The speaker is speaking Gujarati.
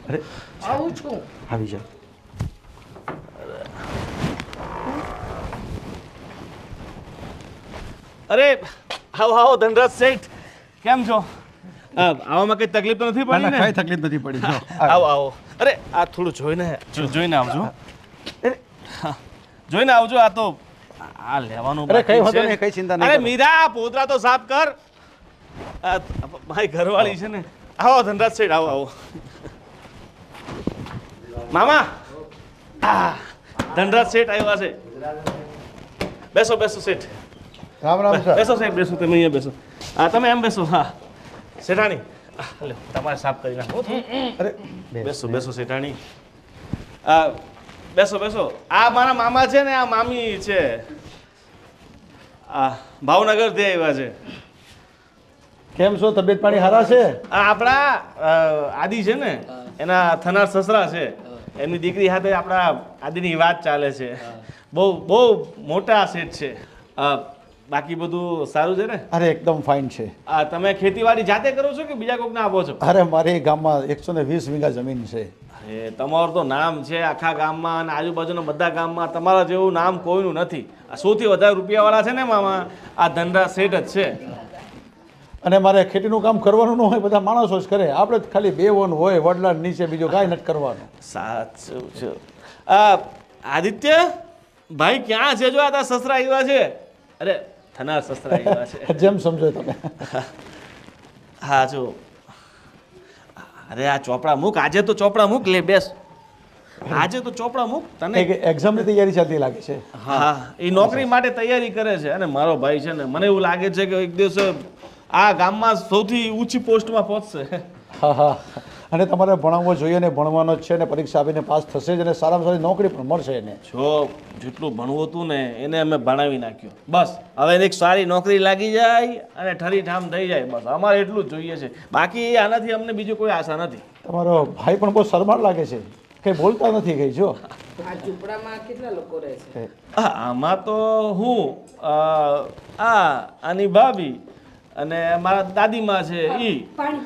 અરે આવું છું. આવી જા. અરે આવો ધનરાજ શેઠ, કેમ છો? આવામાં કઈ તકલીફ તો નથી પડી ને? કઈ તકલીફ નથી પડી. જો આવો આવો. અરે આ થોડું જોઈને આવજો. અરે, હા, જોઈને આવજો. આ તો આ લેવાનું અરે કઈ બાકી વાંધો છે. નહીં, કઈ ચિંતા નહીં અરે કરો. મીરા, પોતરા તો સાફ કર. આ મારી ઘરવાળી છે ને. આવો ધનરાજ શેઠ, આવો આવો. મામા, ધનરાજ શેઠ આવ્યા છે. બેસો બેસો શેઠ. રામ રામ સર. બેસો સાહેબ, બેસો. તમે અહીંયા બેસો. હા, તમે એમ બેસો. હા શેઠાણી, લ્યો તમારે સાફ કરી નાખો. અરે બેસો બેસો શેઠાણી. બેસો બેસો. આ મારા મામા છે ને, આ મામી છે. આ ભાવનગરથી આવ્યા છે. કેમ છો? તબિયત પાણી સારા છે? આ આપણા આદિ છે ને, એના થનાર સસરા છે. એમની દીકરી સાથે આપણા આદિની વાત ચાલે છે. બહુ બહુ મોટા શેઠ છે. બાકી બધું સારું છે ને? અરે એકદમ ફાઇન છે. તમે ખેતીવાડી જાતે કરો છો કે બીજા કોઈકને આપો છો? અરે મારી ગામમાં 120 વીઘા જમીન છે. અરે તમારું તો નામ છે આખા ગામમાં અને આજુબાજુના બધા ગામમાં. તમારા જેવું નામ કોઈનું નથી. આ સૌથી વધારે રૂપિયાવાળા છે ને મામા, આ ધનરાજ શેઠ જ છે. અને મારે ખેતીનું કામ કરવાનું ન હોય, બધા માણસો જ કરે. આપણે જ ખાલી બેવન હોય વડલા નીચે, બીજું કાંઈ નથી કરવાનું. સાચું છે. આદિત્ય ભાઈ ક્યાં છે? જો આ તારા સસરા આવ્યા છે. અરે થનાર સસરા આવ્યા છે. જેમ સમજો તમે. હા જો. અરે આ ચોપડા મૂક. આજે તો ચોપડા મૂક. લે બેસ. આજે તો ચોપડા મૂક. તને એક્ઝામની તૈયારી ચાલતી લાગે છે. હા, એ નોકરી માટે તૈયારી કરે છે. અને મારો ભાઈ છે ને, મને એવું લાગે છે કે એક દિવસ આ ગામમાં સૌથી ઊંચી પોસ્ટમાં પહોંચશે. હા હા. અને તમારે ભણાવવો જોઈએ ને, ભણવાનો જ છે ને, પરીક્ષા આપીને પાસ થશે જ અને સારામાં સારી નોકરી પણ મળશે એને. જો જેટલું ભણવું હતું ને એને અમે ભણાવી નાખ્યું. બસ હવે એને એક સારી નોકરી લાગી જાય અને ઠરીઠામ થઈ જાય. બસ અમારે એટલું જ જોઈએ છે. બાકી આનાથી અમને બીજું કોઈ આશા નથી. તમારો ભાઈ પણ બહુ શરમાળ લાગે છે, કંઈ બોલતા નથી કઈ. જો આ ઝૂંપડામાં કેટલા લોકો રહે છે? આમાં તો હું, આની ભાભી અને મારા દાદીમાં છે ઈ. પાણી